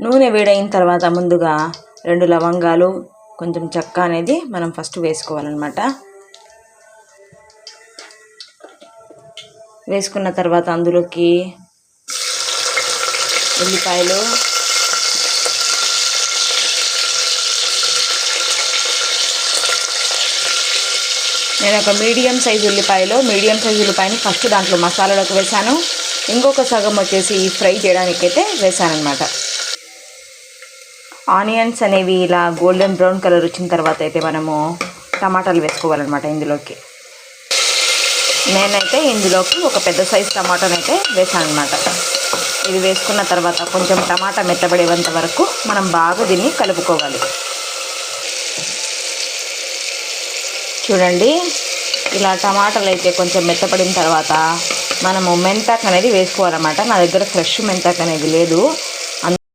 నూనె వేడైన తర్వాత ముందుగా 2 లవంగాలు, కొంచెం చెక్క అనేది మనం ఫస్ట్ వేసుకోవాలన్నమాట. వేసుకున్న తర్వాత అందులోకి ఉల్లిపాయలు, నేను ఒక మీడియం సైజు ఉల్లిపాయని ఫస్ట్ దాంట్లో మసాలాలోకి వేసాను. ఇంకొక సగం వచ్చేసి ఫ్రై చేయడానికైతే వేసానన్నమాట. ఆనియన్స్ అనేవి ఇలా గోల్డెన్ బ్రౌన్ కలర్ వచ్చిన తర్వాత అయితే మనము టమాటాలు వేసుకోవాలన్నమాట ఇందులోకి. నేనైతే ఇందులోకి ఒక పెద్ద సైజు టమాటాని అయితే వేసాను అనమాట. ఇది వేసుకున్న తర్వాత కొంచెం టమాటా మెత్తబడేంత వరకు మనం బాగా దీన్ని కలుపుకోవాలి. చూడండి, ఇలా టమాటాలు అయితే కొంచెం మెత్తపడిన తర్వాత మనము మెంతాకు అనేది వేసుకోవాలన్నమాట. నా దగ్గర ఫ్రెష్ మెంతాకు అనేది లేదు,